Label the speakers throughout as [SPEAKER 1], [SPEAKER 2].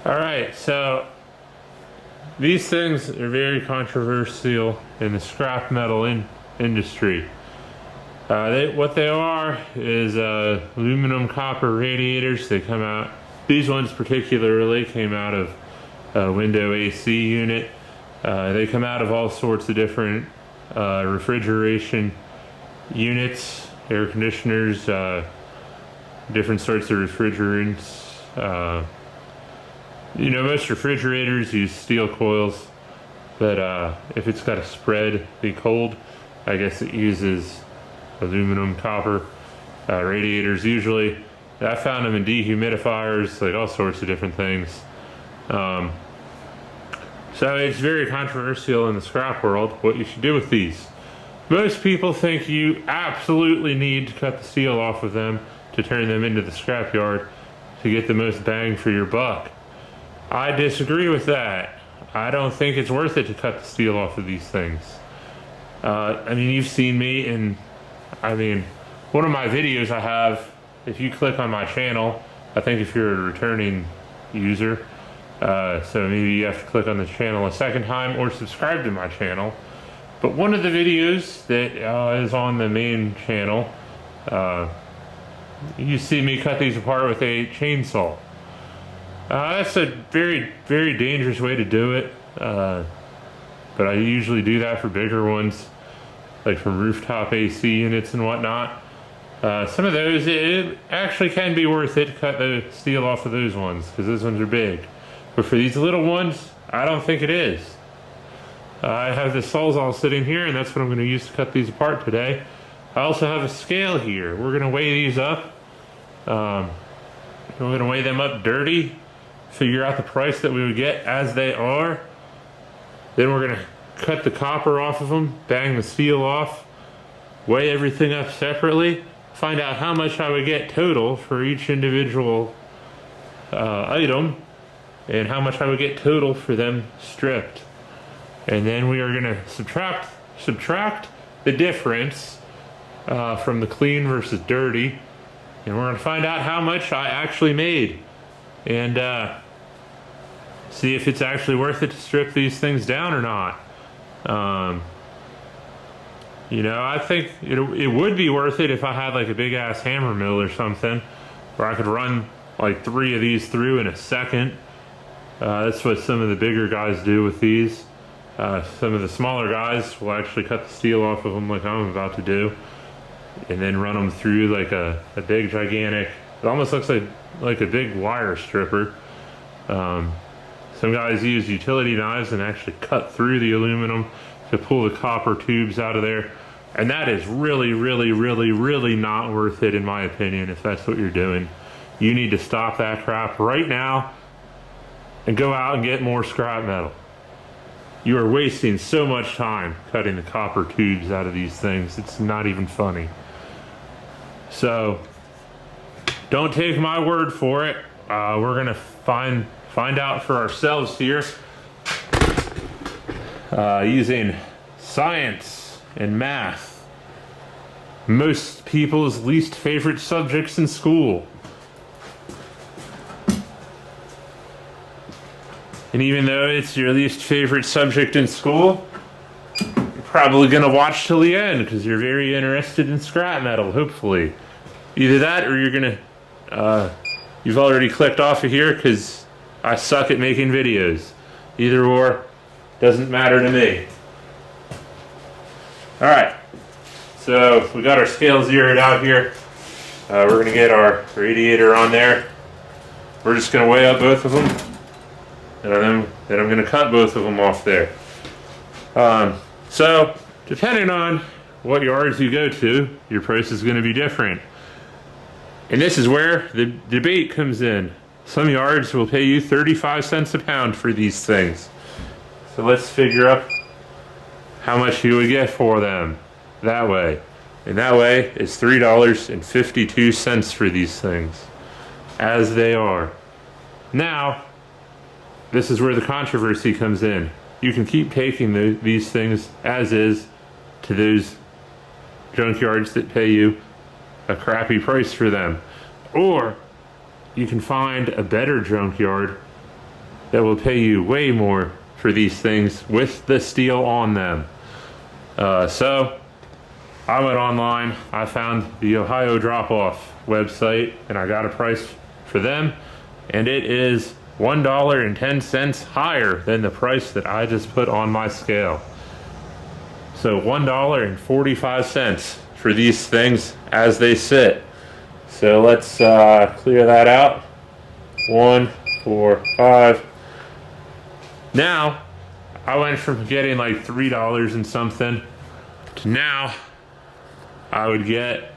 [SPEAKER 1] Alright, so these things are very controversial in the scrap metal industry. What they are is aluminum copper radiators. They come out, these ones particularly came out of a window AC unit. They come out of all sorts of different refrigeration units, air conditioners, different sorts of refrigerants. Most refrigerators use steel coils, but if it's got to spread the cold, I guess it uses aluminum copper radiators usually. I found them in dehumidifiers, like all sorts of different things. So it's very controversial in the scrap world what you should do with these. Most people think you absolutely need to cut the steel off of them to turn them into the scrapyard to get the most bang for your buck. I disagree with that. I don't think it's worth it to cut the steel off of these things. You've seen me in, one of my videos I have, if you click on my channel, I think if you're a returning user, so maybe you have to click on the channel a second time or subscribe to my channel. But one of the videos that is on the main channel, you see me cut these apart with a chainsaw. That's a very, very dangerous way to do it, but I usually do that for bigger ones, like from rooftop AC units and whatnot. Some of those, it actually can be worth it to cut the steel off of those ones, because those ones are big. But for these little ones, I don't think it is. I have this Sawzall sitting here, and that's what I'm going to use to cut these apart today. I also have a scale here. We're going to weigh these up. We're going to weigh them up dirty, figure out the price that we would get as they are. Then we're going to cut the copper off of them, bang the steel off, weigh everything up separately, find out how much I would get total for each individual item, and how much I would get total for them stripped. And then we are going to subtract the difference from the clean versus dirty, and we're going to find out how much I actually made, and see if it's actually worth it to strip these things down or not. I think it would be worth it if I had like a big ass hammer mill or something, where I could run like 3 of these through in a second. That's what some of the bigger guys do with these. Some of the smaller guys will actually cut the steel off of them like I'm about to do, and then run them through like a big gigantic, it almost looks like a big wire stripper. Some guys use utility knives and actually cut through the aluminum to pull the copper tubes out of there. And that is really, really, really, really not worth it, in my opinion, if that's what you're doing. You need to stop that crap right now and go out and get more scrap metal. You are wasting so much time cutting the copper tubes out of these things. It's not even funny. So, don't take my word for it. We're gonna find out for ourselves here, using science and math, most people's least favorite subjects in school. And even though it's your least favorite subject in school, you're probably gonna watch till the end because you're very interested in scrap metal, hopefully. Either that or you're gonna, you've already clicked off of here because I suck at making videos. Either or, doesn't matter to me. Alright, so we got our scale zeroed out here. We're going to get our radiator on there. We're just going to weigh up both of them, and then I'm going to cut both of them off there. So, depending on what yards you go to, your price is going to be different. And this is where the debate comes in. Some yards will pay you 35 cents a pound for these things. So let's figure up how much you would get for them that way. And that way is $3.52 for these things, as they are. Now, this is where the controversy comes in. You can keep taking these things as is to those junkyards that pay you a crappy price for them. Or you can find a better junkyard that will pay you way more for these things with the steel on them. So I went online, I found the Ohio Drop-Off website, and I got a price for them, and it is $1.10 higher than the price that I just put on my scale. So $1.45 for these things as they sit. So let's clear that out. 1, 4, 5. Now, I went from getting like $3 and something to now I would get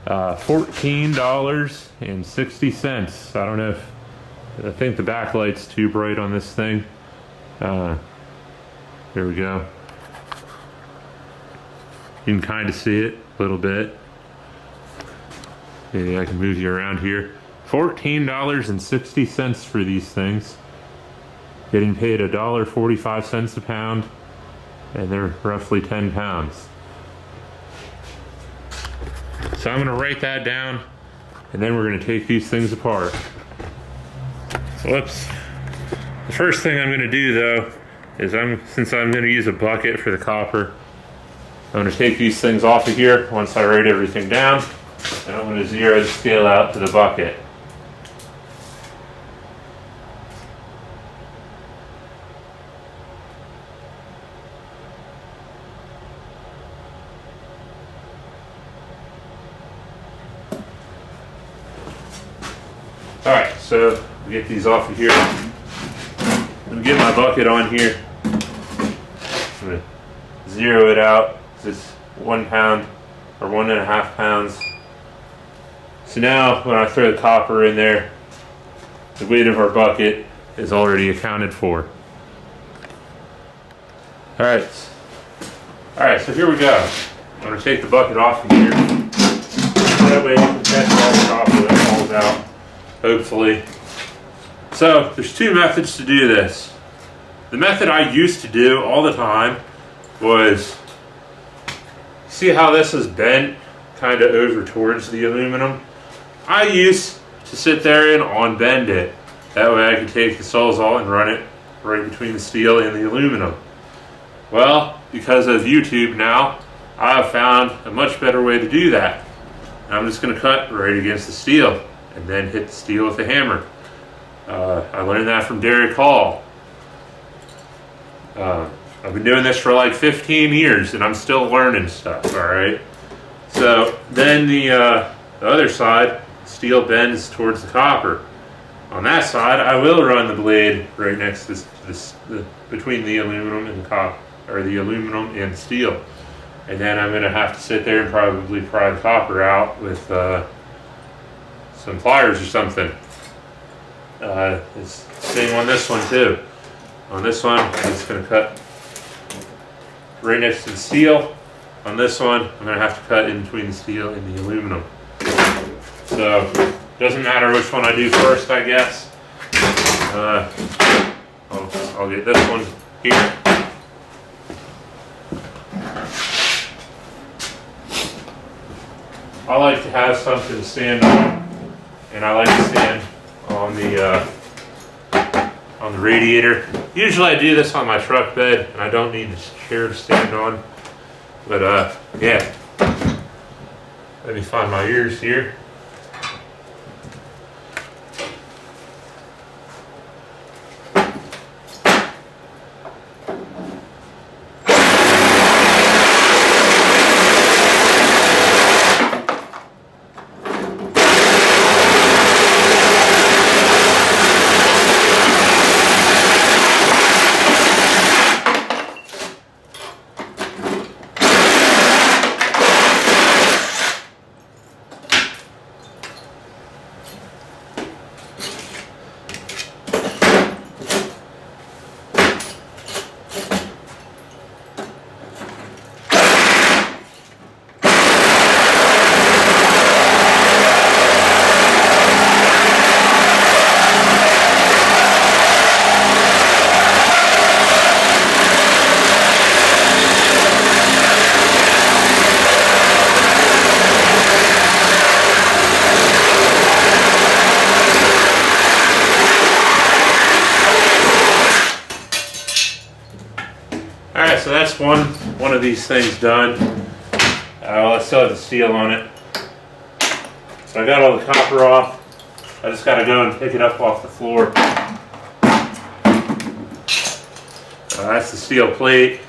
[SPEAKER 1] $14.60. I don't know if, I think the backlight's too bright on this thing. There we go. You can kind of see it a little bit. Maybe I can move you around here. $14.60 for these things. Getting paid $1.45 a pound, and they're roughly 10 pounds. So I'm gonna write that down, and then we're gonna take these things apart. So the first thing I'm gonna do though, is since I'm gonna use a bucket for the copper, I'm gonna take these things off of here once I write everything down, and I'm gonna zero the scale out to the bucket. Alright, so we get these off of here. I'm gonna get my bucket on here. I'm gonna zero it out. It's 1 pound or 1.5 pounds. So now when I throw the copper in there, the weight of our bucket is already accounted for. Alright, so here we go. I'm gonna take the bucket off from here. That way you can catch all the copper that falls out. Hopefully. So there's two methods to do this. The method I used to do all the time was, see how this is bent kind of over towards the aluminum? I used to sit there and unbend it. That way I could take the Sawzall and run it right between the steel and the aluminum. Well, because of YouTube now, I've found a much better way to do that. I'm just going to cut right against the steel and then hit the steel with a hammer. I learned that from Derek Hall. I've been doing this for like 15 years and I'm still learning stuff, alright? So then the other side, steel bends towards the copper. On that side, I will run the blade right next to between the aluminum and the copper, or the aluminum and steel. And then I'm going to have to sit there and probably pry the copper out with some pliers or something. It's the same on this one too. On this one, I'm just going to cut right next to the steel. On this one, I'm going to have to cut in between the steel and the aluminum. So, doesn't matter which one I do first, I guess. I'll get this one here. I like to have something to stand on, and I like to stand on the radiator. Usually I do this on my truck bed, and I don't need a chair to stand on. But yeah. Let me find my ears here. Alright, so that's one of these things done. Well, I still have the steel on it. So I got all the copper off. I just gotta go and pick it up off the floor. That's the steel plate.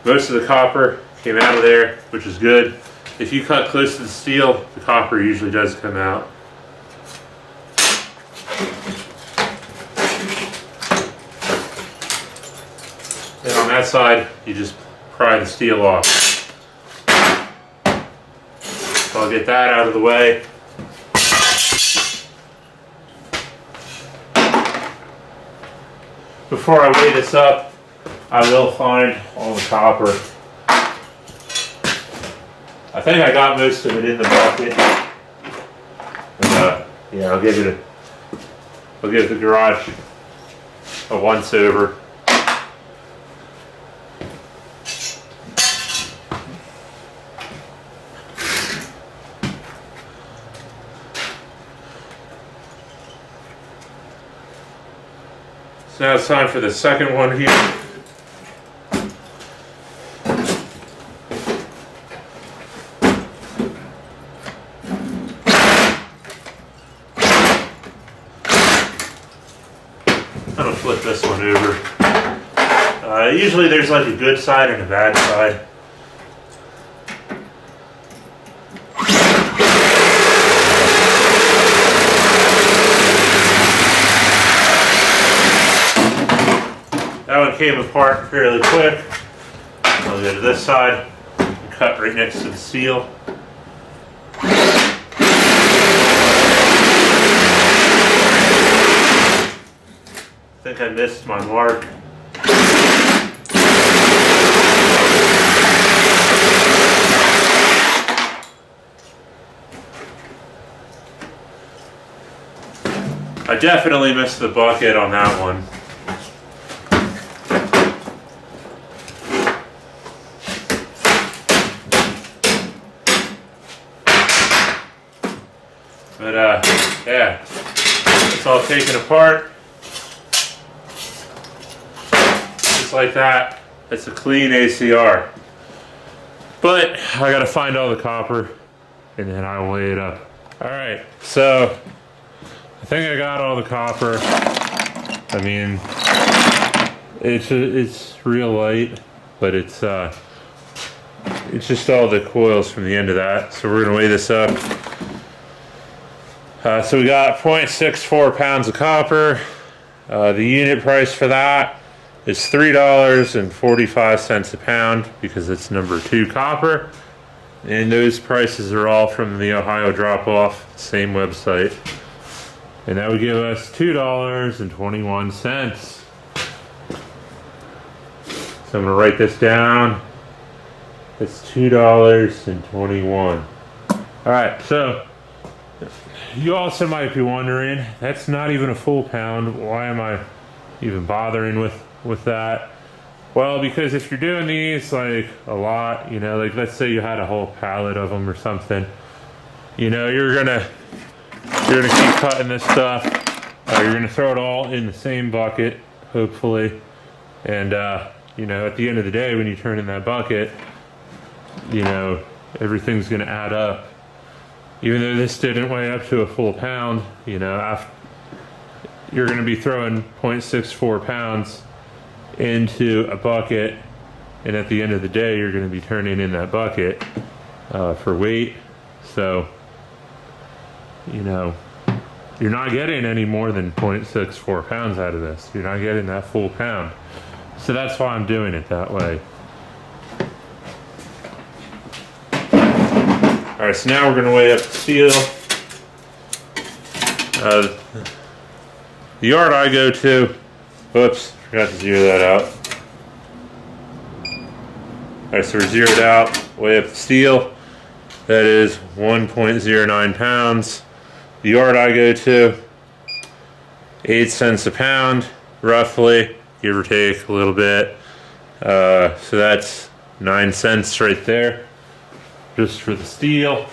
[SPEAKER 1] Most of the copper came out of there, which is good. If you cut close to the steel, the copper usually does come out. And on that side, you just pry the steel off. So I'll get that out of the way. Before I weigh this up, I will find all the copper. I think I got most of it in the bucket. And, yeah, I'll give the garage a once over. So now it's time for the second one here. I'm gonna flip this one over. Usually there's like a good side and a bad side. That one came apart fairly quick. I'll go to this side and cut right next to the seal. I think I missed my mark. I definitely missed the bucket on that one. But yeah, it's all taken apart. Just like that. It's a clean ACR. But I gotta find all the copper and then I'll weigh it up. Alright, so I think I got all the copper. I mean, it's real light, but it's just all the coils from the end of that. So we're gonna weigh this up. So we got 0.64 pounds of copper. The unit price for that is $3.45 a pound because it's number 2 copper. And those prices are all from the Ohio drop-off, same website. And that would give us $2.21. So I'm gonna write this down. It's $2.21. All right, so you also might be wondering, that's not even a full pound. Why am I even bothering with that? Well, because if you're doing these like a lot, you know, like let's say you had a whole pallet of them or something, you know, you're gonna keep cutting this stuff. You're gonna throw it all in the same bucket, hopefully, and you know, at the end of the day, when you turn in that bucket, you know, everything's gonna add up. Even though this didn't weigh up to a full pound, you know, you're going to be throwing 0.64 pounds into a bucket, and at the end of the day, you're going to be turning in that bucket for weight. So, you know, you're not getting any more than 0.64 pounds out of this. You're not getting that full pound. So that's why I'm doing it that way. All right, so now we're going to weigh up the steel. The yard I go to, oops, forgot to zero that out. All right, so we're zeroed out, weigh up the steel. That is 1.09 pounds. The yard I go to, 8 cents a pound, roughly, give or take a little bit. So that's 9 cents right there, just for the steel.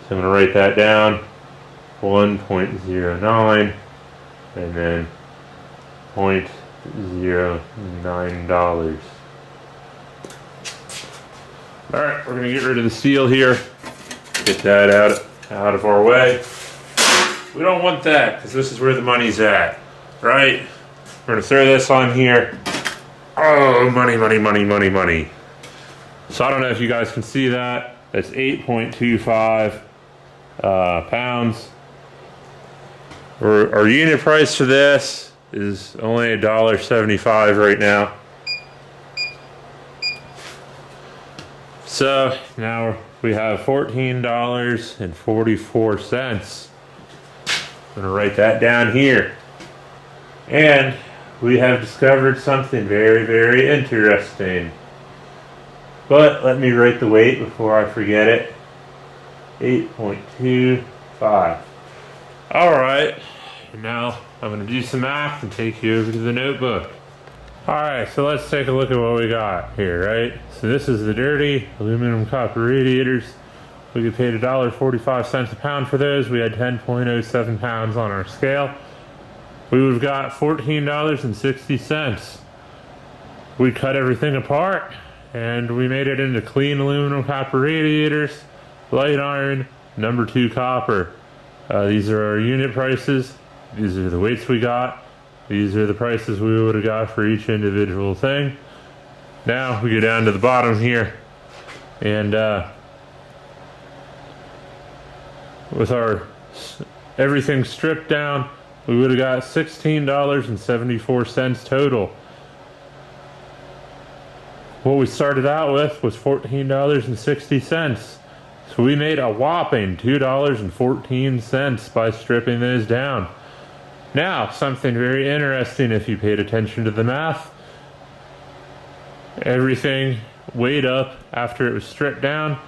[SPEAKER 1] So I'm going to write that down, 1.09. and then $0.09. Alright, we're going to get rid of the steel here. Get that out of our way. We don't want that because this is where the money's at, right? We're going to throw this on here. Oh, money, money, money, money, money. So I don't know if you guys can see that. That's 8.25 pounds. Our unit price for this is only $1.75 right now. So now we have $14.44. I'm gonna write that down here. And we have discovered something very, very interesting. But let me write the weight before I forget it. 8.25. Alright, now I'm going to do some math and take you over to the notebook. Alright, so let's take a look at what we got here, right? So this is the dirty aluminum copper radiators. We get paid $1.45 a pound for those. We had 10.07 pounds on our scale. We would have got $14.60. We cut everything apart and we made it into clean aluminum copper radiators, light iron, number 2 copper. These are our unit prices. These are the weights we got. These are the prices we would have got for each individual thing. Now we go down to the bottom here, and with our everything stripped down, we would have got $16.74 total. What we started out with was $14.60. So we made a whopping $2.14 by stripping those down. Now, something very interesting if you paid attention to the math. Everything weighed up after it was stripped down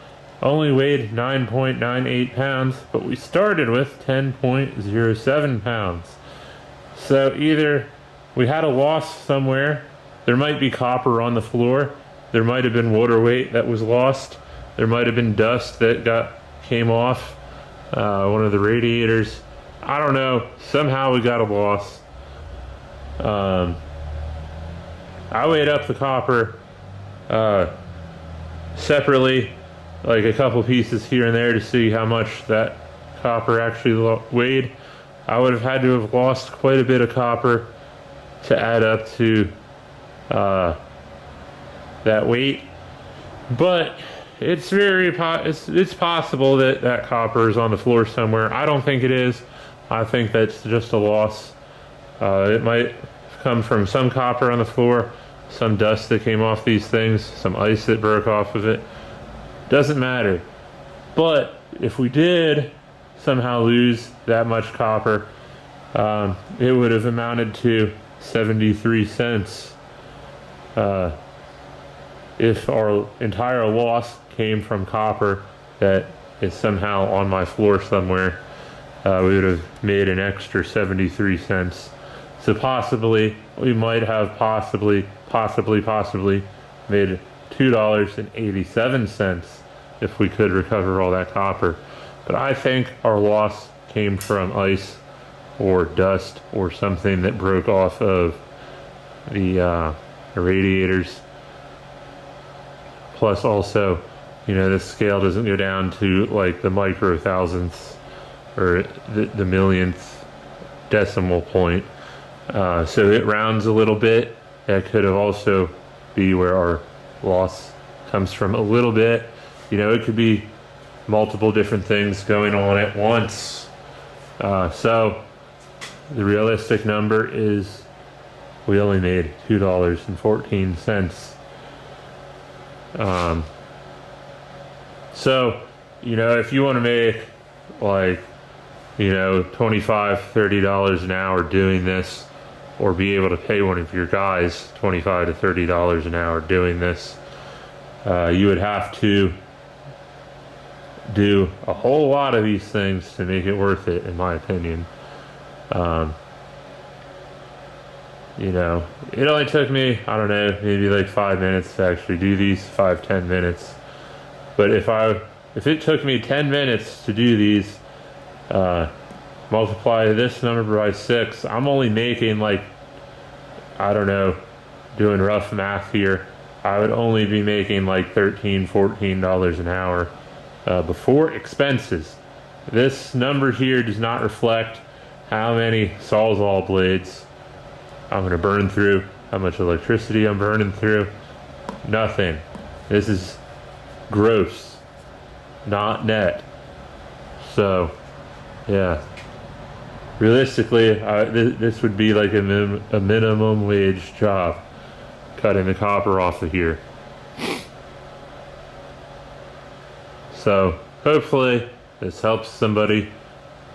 [SPEAKER 1] only weighed 9.98 pounds, but we started with 10.07 pounds. So either we had a loss somewhere, there might be copper on the floor, there might have been water weight that was lost, there might have been dust that came off one of the radiators. I don't know. Somehow we got a loss. I weighed up the copper separately, like a couple pieces here and there to see how much that copper actually weighed. I would have had to have lost quite a bit of copper to add up to that weight. But it's it's possible that that copper is on the floor somewhere. I don't think it is. I think that's just a loss. It might come from some copper on the floor, some dust that came off these things, some ice that broke off of it. Doesn't matter. But if we did somehow lose that much copper, it would have amounted to 73 cents. If our entire loss came from copper that is somehow on my floor somewhere, we would have made an extra 73 cents. So possibly, we might have possibly made $2.87 if we could recover all that copper. But I think our loss came from ice or dust or something that broke off of the radiators. Plus also, you know, this scale doesn't go down to like the micro thousandths or the millionth decimal point. So it rounds a little bit. That could have also be where our loss comes from a little bit. You know, it could be multiple different things going on at once. So the realistic number is we only made $2.14. So, you know, if you want to make like, you know, $25, $30 an hour doing this, or be able to pay one of your guys $25 to $30 an hour doing this, you would have to do a whole lot of these things to make it worth it, in my opinion. You know, it only took me, I don't know, maybe like 5 minutes to actually do these, 5-10 minutes. But if it took me 10 minutes to do these, multiply this number by 6, I'm only making like, I don't know, doing rough math here, I would only be making like $13, $14 an hour before expenses. This number here does not reflect how many Sawzall blades I'm going to burn through, how much electricity I'm burning through. Nothing. This is gross, not net. So, yeah. Realistically, this would be like a minimum wage job, cutting the copper off of here. So, hopefully, this helps somebody.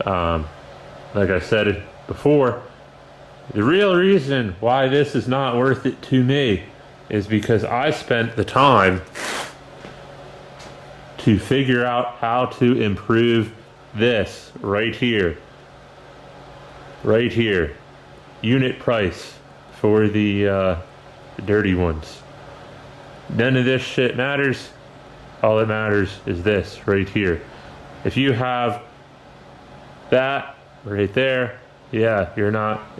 [SPEAKER 1] Like I said before, the real reason why this is not worth it to me is because I spent the time to figure out how to improve this right here. Right here. Unit price for the dirty ones. None of this shit matters. All that matters is this right here. If you have that right there, yeah,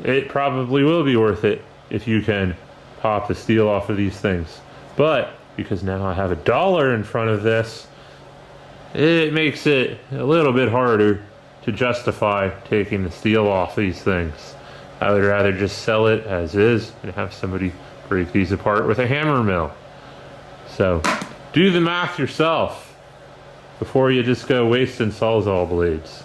[SPEAKER 1] it probably will be worth it if you can pop the steel off of these things. But because now I have $1 in front of this, it makes it a little bit harder to justify taking the steel off these things. I would rather just sell it as is and have somebody break these apart with a hammer mill. So do the math yourself before you just go wasting Sawzall blades.